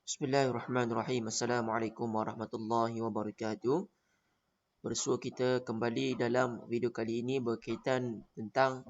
Bismillahirrahmanirrahim. Assalamualaikum warahmatullahi wabarakatuh. Bersua kita kembali dalam video kali ini berkaitan tentang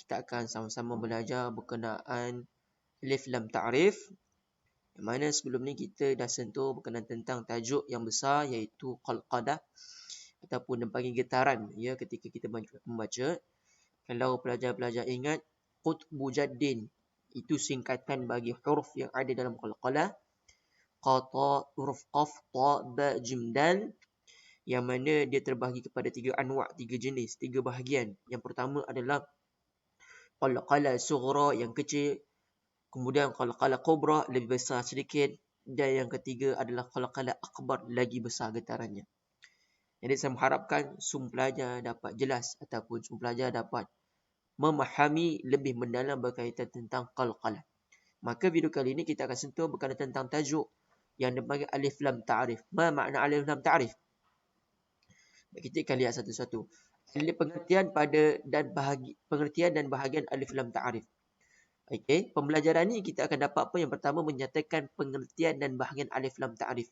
kita akan sama-sama belajar berkenaan alif lam ta'rif. Yang mana sebelum ni kita dah sentuh berkenaan tentang tajuk yang besar iaitu qalqalah ataupun dipanggil getaran ya ketika kita membaca. Kalau pelajar-pelajar ingat, qutbu jaddin itu singkatan bagi huruf yang ada dalam qalqalah. Qata, huruf qaf, ta, ba, jim, dal, yang mana dia terbahagi kepada tiga anwa', tiga jenis, tiga bahagian. Yang pertama adalah qalqalah sughra yang kecil, kemudian qalqalah kubra lebih besar sedikit, dan yang ketiga adalah qalqalah akbar lagi besar getarannya. Jadi saya mengharapkan semua pelajar dapat jelas ataupun semua pelajar dapat memahami lebih mendalam berkaitan tentang qalqalah. Maka video kali ini kita akan sentuh berkenaan tentang tajuk yang dipanggil alif lam ta'rif. Ma makna alif lam ta'rif? Kita akan lihat satu-satu. Pengertian dan bahagian alif lam ta'rif. Okey, pembelajaran ni kita akan dapat apa? Yang pertama menyatakan pengertian dan bahagian alif lam ta'rif.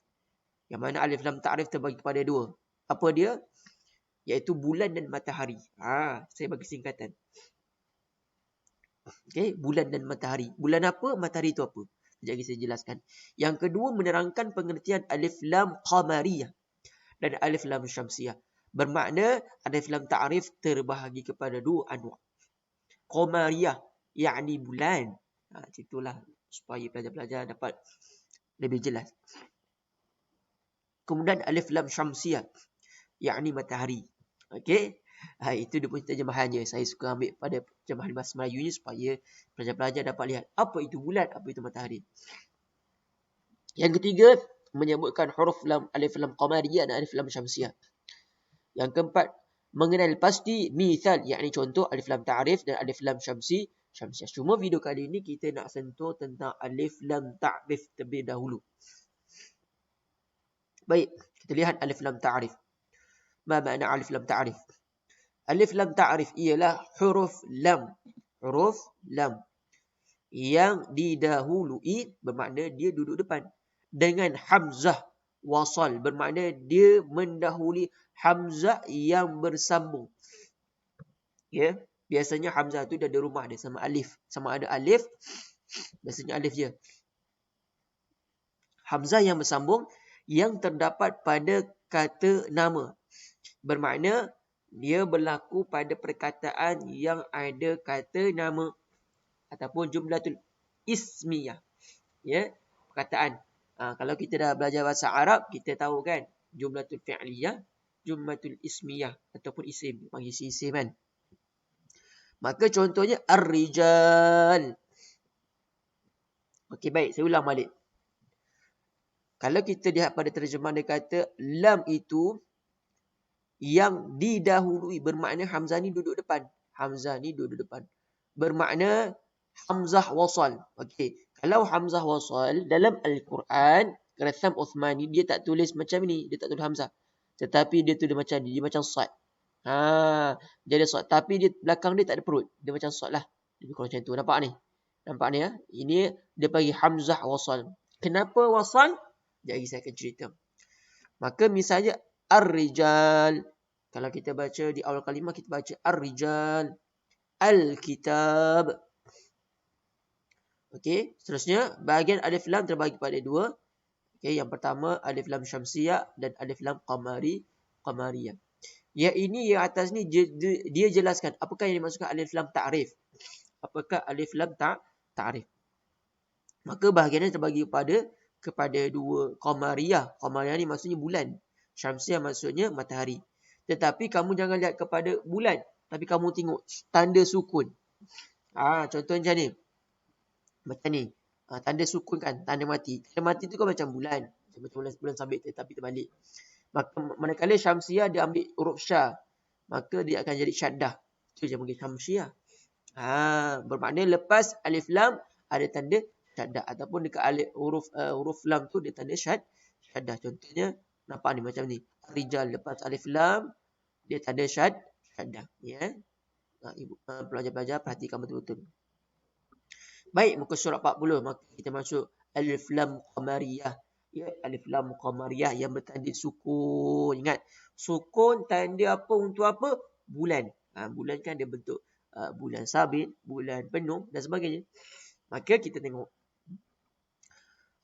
Yang mana alif lam ta'rif terbagi kepada dua. Apa dia? Iaitu bulan dan matahari. Saya bagi singkatan. Okey, bulan dan matahari. Bulan apa? Matahari itu apa? Sekejap lagi saya jelaskan. Yang kedua menerangkan pengertian alif lam qamariyah dan alif lam syamsiyah. Bermakna alif lam ta'rif terbahagi kepada dua anwa'. Qamariyah, yakni bulan. Itulah supaya pelajar-pelajar dapat lebih jelas. Kemudian alif lam syamsiyah, yakni matahari. Okey. Itu dia punya terjemahannya. Saya suka ambil pada terjemahan bahasa Melayu ni supaya pelajar-pelajar dapat lihat apa itu bulan, apa itu matahari. Yang ketiga, menyebutkan huruf lam, alif lam qamariyah dan alif lam syamsiyah. Yang keempat, mengenal pasti misal, yakni contoh alif lam ta'rif dan alif lam syamsiyah. Cuma video kali ini kita nak sentuh tentang alif lam ta'rif terlebih dahulu. Baik, kita lihat alif lam ta'rif. Ma makna alif lam ta'rif? Alif lam ta'rif ialah huruf lam. Huruf lam yang didahului, bermakna dia duduk depan, dengan hamzah wasal, bermakna dia mendahului hamzah yang bersambung. Ya, biasanya hamzah tu dah ada rumah dia sama alif. Sama ada alif, biasanya alif je. Hamzah yang bersambung yang terdapat pada kata nama. Bermakna dia berlaku pada perkataan yang ada kata nama ataupun jumlatul ismiyah. Ya, perkataan. Kalau kita dah belajar bahasa Arab, kita tahu kan jumlatul fi'liyah, jumlatul ismiyah ataupun isim, panggil isim kan. Maka contohnya ar-rijal. Okey, baik, saya ulang balik. Kalau kita lihat pada terjemahan dia kata lam itu yang didahului, bermakna hamzah ni duduk depan. Hamzah ni duduk depan. Bermakna hamzah wasal. Okey, kalau hamzah wasal dalam Al-Quran, Ratham Uthmani dia tak tulis macam ni, dia tak tulis hamzah. Tetapi dia tulis macam ni, dia macam sad. Dia ada sad, tapi dia belakang dia tak ada perut. Dia macam sad lah. Lebih kurang macam tu. Nampak ni? Nampak ni ya? Ini dia panggil hamzah wasal. Kenapa wasal? Jadi saya akan cerita. Maka misalnya ar-rijal. Kalau kita baca di awal kalimah, kita baca ar-rijal. Al-kitab. Okey, seterusnya bahagian alif lam terbagi pada dua. Okey, yang pertama alif lam syamsiyah dan alif lam qamariyah. Ya, ini yang atas ni dia jelaskan apakah yang dimaksudkan alif lam ta'rif. Apakah alif lam ta'rif? Maka bahagiannya terbagi kepada dua. Qamariyah. Qamariyah ni maksudnya bulan. Syamsiyah maksudnya matahari. Tetapi kamu jangan lihat kepada bulan, tapi kamu tengok tanda sukun. Contoh macam ni. Macam ni. Tanda sukun kan, tanda mati. Tanda mati tu kan macam bulan. Macam bulan sabit tetapi terbalik. Maka manakala syamsiyah dia ambil huruf syah, maka dia akan jadi syaddah. Itu je mungkin syamsiyah. Bermakna lepas alif lam ada tanda syaddah, ataupun dekat alif huruf lam tu dia tanda syaddah. Contohnya nampak ni macam ni. Rijal lepas alif lam dia tanda syaddah. Ya. Pelajar-pelajar perhatikan betul-betul. Baik, muka surat 40. Maka kita masuk Alif lam qamariyah. Ya, alif lam qamariyah yang bertanda sukun. Ingat, sukun tanda apa untuk apa? Bulan. Bulan kan dia bentuk bulan sabit, bulan penuh dan sebagainya. Maka kita tengok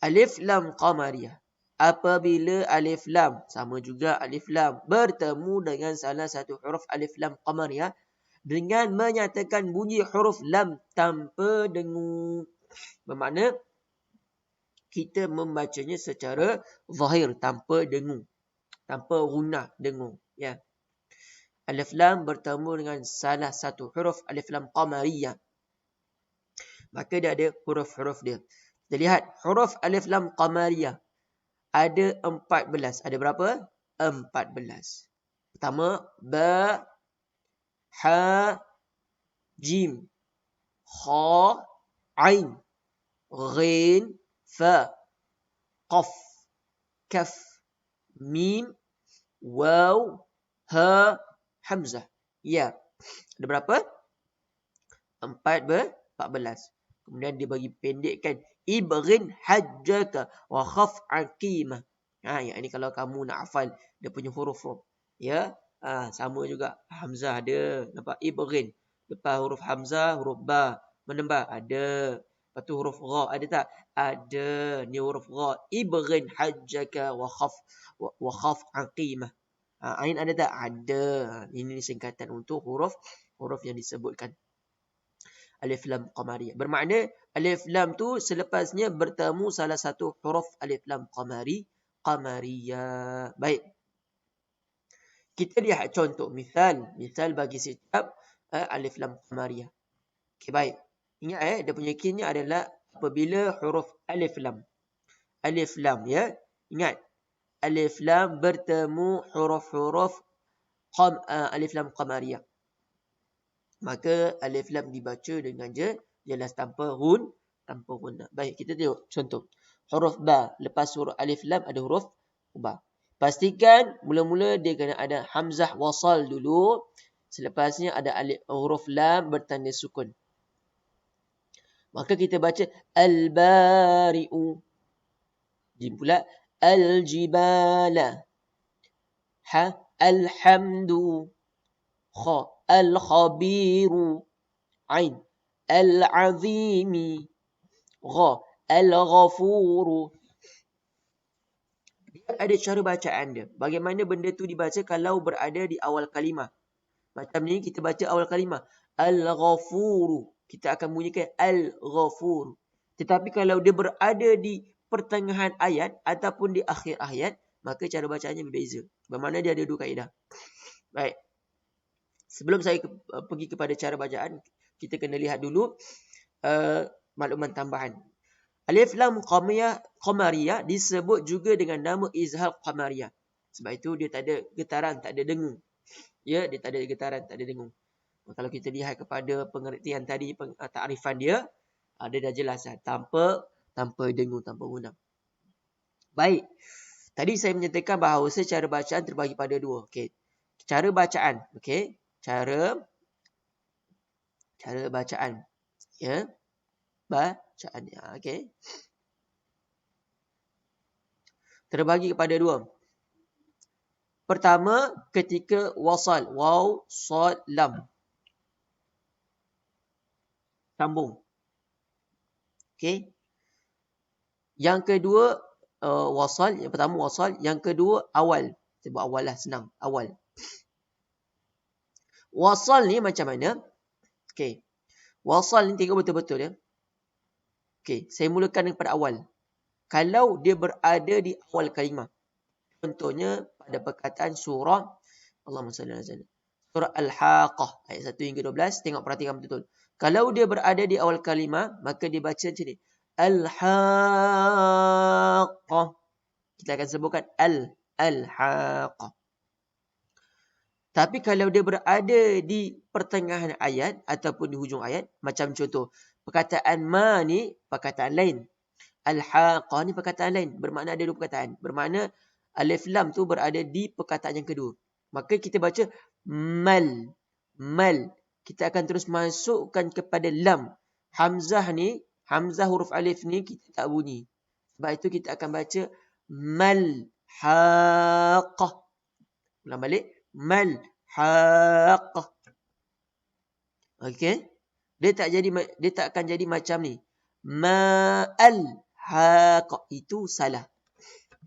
alif lam qamariyah. Apabila alif lam, sama juga alif lam, bertemu dengan salah satu huruf alif lam qamariyah dengan menyatakan bunyi huruf lam tanpa dengung. Bermakna kita membacanya secara zahir, tanpa dengung, tanpa gunah dengung. Ya. Alif lam bertemu dengan salah satu huruf alif lam qamariyah, maka dia ada huruf-huruf dia. Kita lihat huruf alif lam qamariyah ada 14. Ada berapa? 14. Pertama, ba, ha, jim, kha, ain, ghin, fa, qaf, kaf, mim, waw, ha, hamzah. Ya. Ada berapa? 14. Kemudian dia bagi pendekkan ibghin hajjaka wa khaf aqimah. Yang ini kalau kamu nak hafal dia punya huruf. Ya. Sama juga hamzah ada. Nampak ibghin. Lepas huruf hamzah, huruf ba. Mana ba? Ada. Lepas tu huruf gha ada tak? Ada. Ni huruf gha. Ibghin hajjaka wa khaf aqimah. Ain ada tak? Ada. Ini singkatan untuk huruf yang disebutkan. Alif lam qamariyah. Bermakna alif lam tu selepasnya bertemu salah satu huruf alif lam qamariyah. Baik. Kita lihat contoh misal bagi setiap alif lam qamariyah. Okey, baik. Ingat dia punya kinnya adalah apabila huruf alif lam. Alif lam ya. Ingat. Alif lam bertemu huruf-huruf alif lam qamariyah. Maka alif lam dibaca dengan jelas tanpa gunah. Baik, kita tengok contoh. Huruf ba, lepas huruf alif lam ada huruf ba. Pastikan mula-mula dia kena ada hamzah wasal dulu. Selepasnya ada huruf lam bertanda sukun. Maka kita baca al-bari'u. Jim pula al-jibala. Ha, alhamdu. Kha, al-khabiru. Ain, al-azimi. Gha, al-ghafuru. Dia ada cara bacaan dia. Bagaimana benda tu dibaca kalau berada di awal kalimah. Macam ni kita baca awal kalimah. Al-ghafuru. Kita akan bunyikan al-ghafuru. Tetapi kalau dia berada di pertengahan ayat ataupun di akhir ayat, maka cara bacaannya berbeza. Bermakna dia ada dua kaedah. Baik. Sebelum saya pergi kepada cara bacaan, kita kena lihat dulu makluman tambahan. Alif lam qamariyah disebut juga dengan nama izhar qamariyah. Sebab itu dia tak ada getaran, tak ada dengung. Ya, dia tak ada getaran, tak ada dengung. Kalau kita lihat kepada pengertian tadi, takrifan dia, ada dah jelas tanpa dengung, tanpa gunam. Baik. Tadi saya menyatakan bahawa cara bacaan terbagi pada dua. Okey. Cara bacaan, okey. Cara bacaan. Ya. Bacaan. Okey. Terbagi kepada dua. Pertama, ketika wasal. Waw, sad, lam. Sambung. Okey. Yang kedua, wasal. Yang pertama wasal. Yang kedua, awal. Kita buat awal lah, senang. Awal. Wasal ni macam mana? Okey. Wasal ni tengok betul-betul ya. Okey, saya mulakan daripada awal. Kalau dia berada di awal kalimah. Contohnya pada perkataan surah Allahumma salli ala Muhammad. Surah Al-Haqqah ayat 1 hingga 12, tengok perhatikan betul. Kalau dia berada di awal kalimah, maka dibaca macam ni. Al-Haqqah. Kita akan sebutkan Al-Haqqah. Tapi kalau dia berada di pertengahan ayat ataupun di hujung ayat, macam contoh, perkataan ma ni perkataan lain. Al-Haqqah ni perkataan lain. Bermakna ada dua perkataan. Bermakna alif lam tu berada di perkataan yang kedua. Maka kita baca mal. Mal. Kita akan terus masukkan kepada lam. Hamzah ni, hamzah huruf alif ni kita tak bunyi. Sebab itu kita akan baca malhaqah. Ulang balik. Malhaqah. Okey. Dia tak akan jadi macam ni. Ma'al-haqah. Itu salah.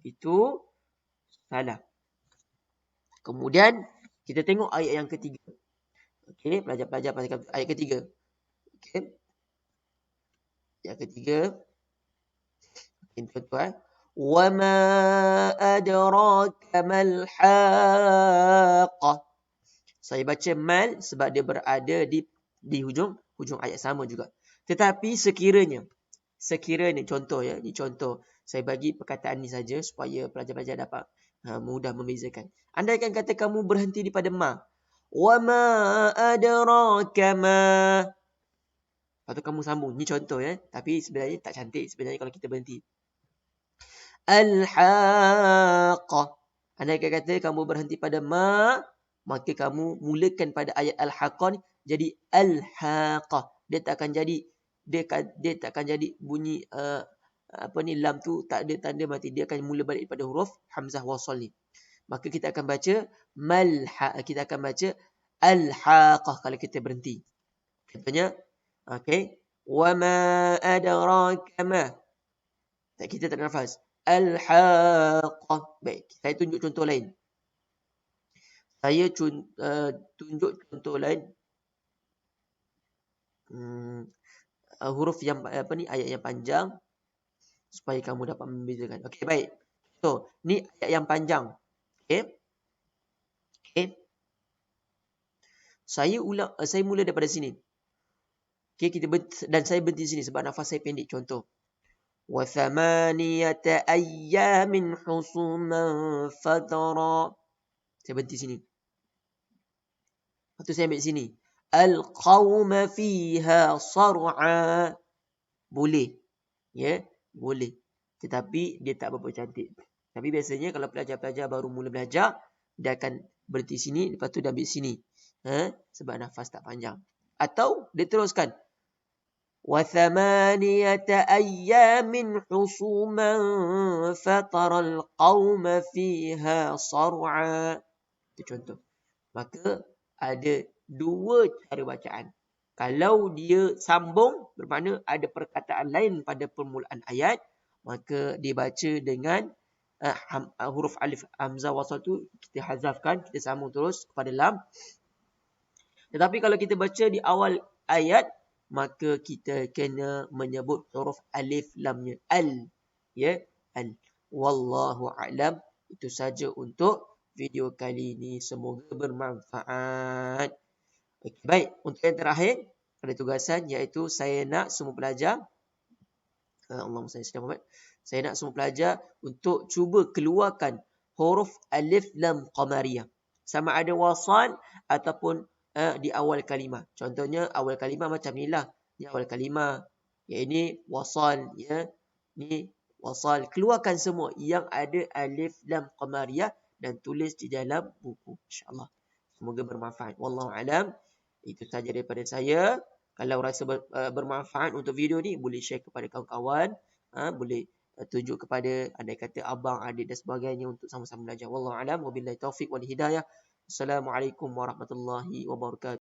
Itu salah. Kemudian kita tengok ayat yang ketiga. Okey, pelajar-pelajar ayat ketiga. Okey. Yang ketiga. Tuan-tuan. Wa ma adraka mal haqah. Saya baca mal sebab dia berada di hujung ayat sama juga. Tetapi sekiranya contoh ya, ni contoh. Saya bagi perkataan ni saja supaya pelajar-pelajar dapat mudah membezakan. Andaikan kata kamu berhenti di pada ma. Wa ma adraka ma. Lepas tu kamu sambung. Ni contoh ya. Tapi sebenarnya tak cantik sebenarnya kalau kita berhenti. Al-haqah. Andaikan kata kamu berhenti pada ma, maka kamu mulakan pada ayat al-haqah ni jadi al-haqah. Dia tak akan jadi bunyi lam tu tak ada tanda mati. Dia akan mula balik pada huruf hamzah wasal ni. Maka kita akan baca al-haqah kalau kita berhenti. Contohnya, okey, wa ma adraka ma. Kita tak ada nafas. Al-haqah. Baik, saya tunjuk contoh lain. Saya tunjuk contoh lain. Huruf yang ayat yang panjang supaya kamu dapat membezakan. Okey, baik. So, ni ayat yang panjang. Okey. Saya mula daripada sini. Okey, dan saya berhenti sini sebab nafas saya pendek. Contoh. Wa thamaniyata ayyamin husuman fatara. Saya berhenti sini. Lepas tu saya ambil sini. Al-qawma fiha sar'a. Boleh. Ya, boleh. Tetapi dia tak berapa cantik. Tapi biasanya kalau pelajar-pelajar baru mula belajar, dia akan berhenti sini, lepas tu dia ambil sini. Sebab nafas tak panjang. Atau dia teruskan. Wa thamaniyata ayyamin husuman fatara al-qawma fiha sar'a. Itu contoh. Maka ada dua cara bacaan. Kalau dia sambung, bermakna ada perkataan lain pada permulaan ayat, maka dibaca dengan huruf alif hamzah wasal tu kita hazafkan, kita sambung terus kepada lam. Tetapi kalau kita baca di awal ayat, maka kita kena menyebut huruf alif lamnya. Al. Ya, al. Wallahu a'lam. Itu saja untuk video kali ini. Semoga bermanfaat. Okay, baik, untuk yang terakhir ada tugasan iaitu saya nak semua pelajar Allahumma salli ala Muhammad. Saya nak semua pelajar untuk cuba keluarkan huruf alif lam qamariyah. Sama ada wasal ataupun di awal kalimah. Contohnya awal kalimah macam inilah. Ni awal kalimah. Ya, ini wasal ya. Ni wasal. Keluarkan semua yang ada alif lam qamariyah dan tulis di dalam buku, insya-Allah. Semoga bermanfaat. Wallahu alam. Itu saja daripada saya. Kalau rasa bermanfaat untuk video ni, boleh share kepada kawan-kawan. Boleh tunjuk kepada andai kata abang, adik dan sebagainya untuk sama-sama belajar. Wallahu alam. Wabillahi taufiq wal hidayah. Assalamualaikum warahmatullahi wabarakatuh.